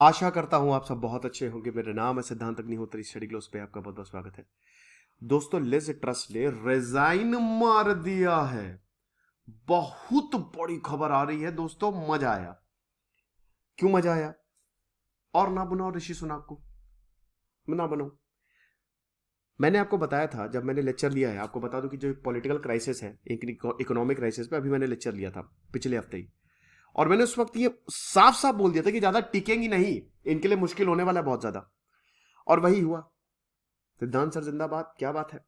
आशा करता हूं आप सब बहुत अच्छे होंगे। मेरा नाम है सिद्धांत अग्निहोत्री। स्टडी ग्लोस पे आपका बहुत बहुत स्वागत है। दोस्तों, लिज ट्रस ने रिजाइन मार दिया है। बहुत बड़ी खबर आ रही है दोस्तों, मजा आया। क्यों मजा आया? और ना बनाओ ऋषि सुनाक को, ना बनो। मैंने आपको बताया था जब मैंने लेक्चर लिया है, आपको बता दूं कि जो पॉलिटिकल क्राइसिस है, इकोनॉमिक क्राइसिस पे अभी मैंने लेक्चर लिया था पिछले हफ्ते ही। और मैंने उस वक्त ये साफ साफ बोल दिया था कि ज्यादा टिकेंगी नहीं, इनके लिए मुश्किल होने वाला है बहुत ज्यादा। और वही हुआ। सिद्धांत सर जिंदाबाद, क्या बात है।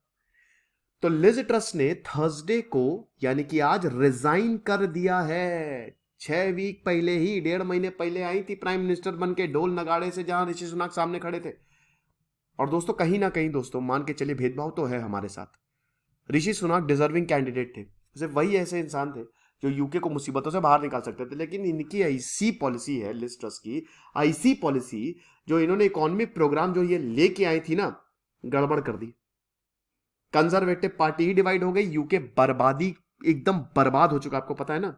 तो लिज ट्रस ने थर्सडे को, यानी कि आज, रिजाइन कर दिया है। 6 वीक पहले ही, 1.5 महीने पहले आई थी प्राइम मिनिस्टर बन के ढोल नगाड़े से, जहां ऋषि सुनाक सामने खड़े थे। और दोस्तों, कहीं ना कहीं दोस्तों मान के चलिए, भेदभाव तो है हमारे साथ। ऋषि सुनाक डिजर्विंग कैंडिडेट थे। सिर्फ वही ऐसे इंसान थे जो यूके को मुसीबतों से बाहर निकाल सकते थे। लेकिन इनकी ऐसी पॉलिसी है, लिज ट्रस की ऐसी पॉलिसी, जो इन्होंने इकोनॉमिक प्रोग्राम जो ये लेके आई थी ना, गड़बड़ कर दी। कंजर्वेटिव पार्टी ही डिवाइड हो गई। यूके बर्बादी, एकदम बर्बाद हो चुका, आपको पता है ना।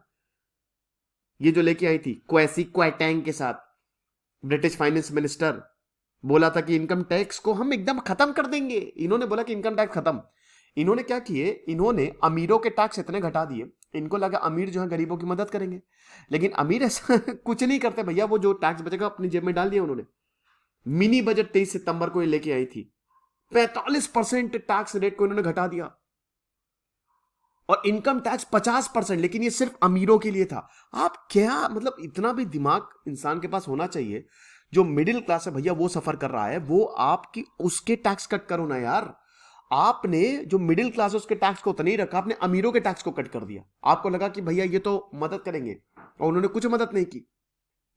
ये जो लेके आई थी क्वेसी क्वेटैंग के साथ, ब्रिटिश फाइनेंस मिनिस्टर बोला था कि इनकम टैक्स को हम एकदम खत्म कर देंगे। इन्होंने बोला कि इनकम टैक्स खत्म। इन्होंने क्या किए, इन्होंने अमीरों के टैक्स इतने घटा दिए, इनको लगा अमीर जो है गरीबों की मदद करेंगे। लेकिन अमीर ऐसा कुछ नहीं करते भैया। वो जो टैक्स बचेगा अपनी जेब में डाल दिया उन्होंने। मिनी बजट 23 सितंबर को ये लेके आई थी। 45% टैक्स रेट को इन्होंने घटा दिया, और इनकम टैक्स 50%। लेकिन ये सिर्फ अमीरों के लिए था। आप क्या मतलब, इतना भी दिमाग इंसान के पास होना चाहिए। जो मिडिल क्लास है भैया, वो सफर कर रहा है, वो आपकी उसके टैक्स कट करो ना यार। आपने जो मिडिल क्लास है उसके टैक्स को तो नहीं रखा, आपने अमीरों के टैक्स को कट कर दिया। आपको लगा कि भैया ये तो मदद करेंगे, और उन्होंने कुछ मदद नहीं की।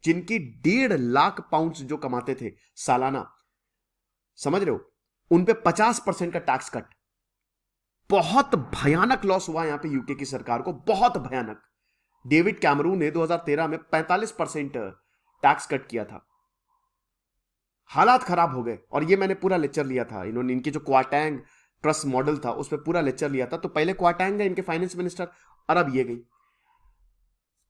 जिनकी 1.5 लाख पाउंड जो कमाते थे सालाना, समझ रहे हो, उन पे 50% का टैक्स कट। बहुत भयानक लॉस हुआ यहां पे यूके की सरकार को, बहुत भयानक। डेविड कैमरून ने 2013 में 45% टैक्स कट किया था। हालात खराब हो गए। और ये मैंने पूरा लेक्चर लिया था। इन्होंने, इनके जो क्वाटैंग ट्रस्ट मॉडल था उस पर पूरा लेक्चर लिया था। तो पहले क्वाटैंग गए इनके फाइनेंस मिनिस्टर, और अब ये गई।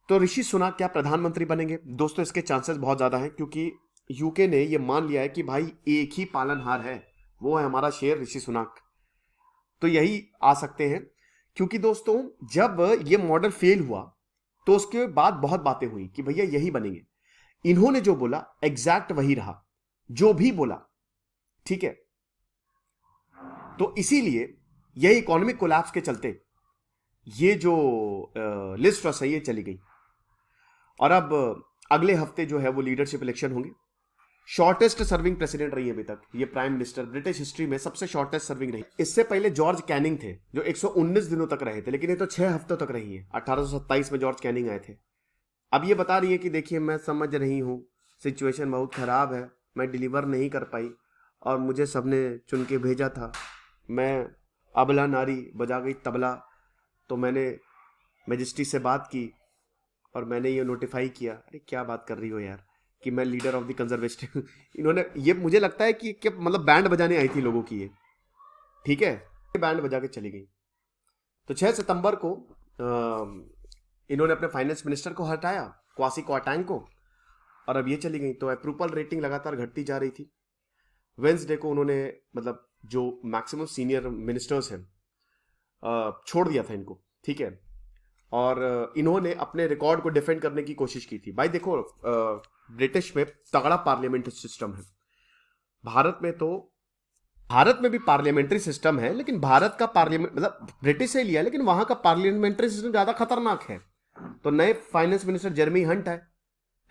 तो ऋषि सुनाक क्या प्रधानमंत्री बनेंगे? दोस्तों, इसके चांसेस बहुत ज्यादा हैं, क्योंकि यूके ने ये मान लिया है कि भाई एक ही पालनहार है, वो है हमारा शेर ऋषि सुनाक। तो यही आ सकते हैं। क्योंकि दोस्तों, जब ये मॉडल फेल हुआ तो उसके बाद बहुत बातें हुई कि भैया यही बनेंगे। इन्होंने जो बोला एग्जैक्ट वही रहा, जो भी बोला, ठीक है। तो इसीलिए यह इकोनॉमिक कोलैप्स के चलते ये जो लिज ट्रस है ये चली गई। और अब अगले हफ्ते जो है वो लीडरशिप इलेक्शन होंगे। शॉर्टेस्ट सर्विंग प्रेसिडेंट रही है अभी तक ये प्राइम मिनिस्टर, ब्रिटिश हिस्ट्री में सबसे शॉर्टेस्ट सर्विंग रही। इससे पहले जॉर्ज कैनिंग थे जो 119 दिनों तक रहे थे, लेकिन ये तो 6 हफ्तों तक रही है। 1827 में जॉर्ज कैनिंग आए थे। अब ये बता रही है कि देखिए, मैं समझ रही हूं सिचुएशन बहुत खराब है, मैं डिलीवर नहीं कर पाई, और मुझे सबने चुन के भेजा था। मैं अबला नारी बजा गई तबला, तो मैंने मैजिस्ट्री से बात की और मैंने ये नोटिफाई किया। अरे क्या बात कर रही हो यार, कि मैं लीडर ऑफ द कंजर्वेटिव। इन्होंने ये, मुझे लगता है कि मतलब बैंड बजाने आई थी लोगों की ये, ठीक है, बैंड बजा के चली गई। तो 6 सितंबर को इन्होंने अपने फाइनेंस मिनिस्टर को हटाया, क्वासी क्वाटैंग को, और अब ये चली गई। तो अप्रूवल रेटिंग लगातार घटती जा रही थी। वेंसडे को उन्होंने, मतलब जो मैक्सिमम सीनियर मिनिस्टर्स हैं, छोड़ दिया था इनको, ठीक है। और इन्होंने अपने रिकॉर्ड को डिफेंड करने की कोशिश की थी। भाई देखो, ब्रिटिश में तगड़ा पार्लियामेंट्री सिस्टम है। भारत में भी पार्लियामेंट्री सिस्टम है, लेकिन भारत का पार्लियामेंट, मतलब ब्रिटिश से लिया, लेकिन वहां का पार्लियामेंट्री सिस्टम ज्यादा खतरनाक है। तो नए फाइनेंस मिनिस्टर जेरेमी हंट है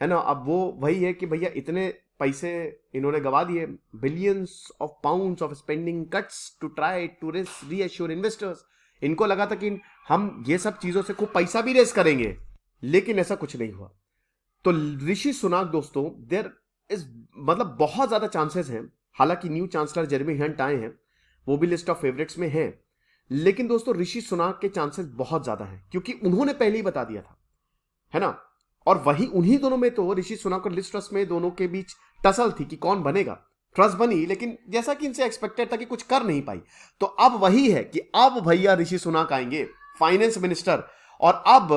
ना। अब वो वही है कि भैया इतने पैसे इन्होंने गवा दिए, billions of pounds of spending cuts to try to reassure investors. इनको लगा था कि हम ये सब चीजों से खूब पैसा भी रेस करेंगे, लेकिन ऐसा कुछ नहीं हुआ। तो ऋषि सुनाक दोस्तों, देयर इज, मतलब बहुत ज्यादा चांसेस हैं। हालांकि न्यू चांसलर जेरेमी हंट आए हैं, वो भी लिस्ट ऑफ फेवरेट्स में हैं, लेकिन दोस्तों ऋषि सुनाक के चांसेस बहुत ज्यादा हैं, क्योंकि उन्होंने पहले ही बता दिया था, है ना। और वही उन्हीं दोनों में, तो ऋषि सुनाक और लिज ट्रस में, दोनों के बीच टसल थी कि कौन बनेगा। ट्रस बनी, लेकिन जैसा कि इनसे एक्सपेक्टेड था कि कुछ कर नहीं पाई। तो अब वही है कि अब भैया ऋषि सुनाक आएंगे फाइनेंस मिनिस्टर, और अब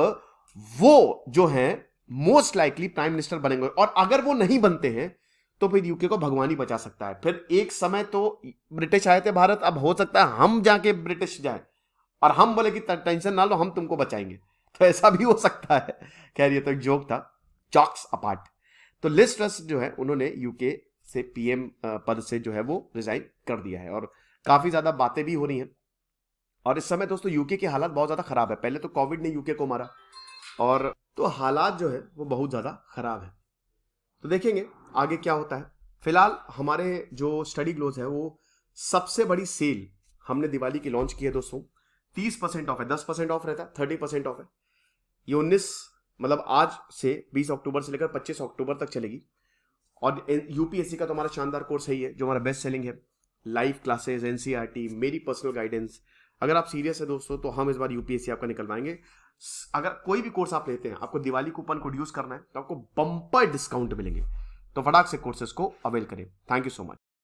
वो जो है मोस्ट लाइकली प्राइम मिनिस्टर बनेंगे। और अगर वो नहीं बनते हैं तो फिर यूके को भगवान ही बचा सकता है। फिर एक समय तो ब्रिटिश आए थे भारत, अब हो सकता है हम जाके ब्रिटिश जाए और हम बोले कि टेंशन ना लो, हम तुमको बचाएंगे, तो ऐसा भी हो सकता है। खैर ये तो एक जोक था, जॉक्स अपार्ट। तो लिज ट्रस जो है उन्होंने यूके से पीएम पद से जो है वो रिजाइन कर दिया है, और काफी ज्यादा बातें भी हो रही हैं। और इस समय दोस्तों यूके के हालात बहुत ज्यादा खराब है। पहले तो कोविड ने यूके को मारा, और तो हालात जो है वो बहुत ज्यादा खराब है। तो देखेंगे आगे क्या होता है। फिलहाल हमारे जो स्टडी ग्लोज है वो सबसे बड़ी सेल हमने दिवाली की लॉन्च की है दोस्तों। 30% ऑफ है, 10% ऑफ रहता है, 30% ऑफ है। ये 19 मतलब आज से 20 अक्टूबर से लेकर 25 अक्टूबर तक चलेगी। और यूपीएससी का तो हमारा शानदार कोर्स है ही है, जो हमारा बेस्ट सेलिंग है। लाइव क्लासेस, एनसीईआरटी, मेरी पर्सनल गाइडेंस। अगर आप सीरियस है दोस्तों तो हम इस बार यूपीएससी आपका निकलवाएंगे। अगर कोई भी कोर्स आप लेते हैं, आपको दिवाली कूपन कोड यूज करना है तो आपको बम्पर डिस्काउंट मिलेंगे। तो फटाक से कोर्सेज को अवेल करें। Thank you so much.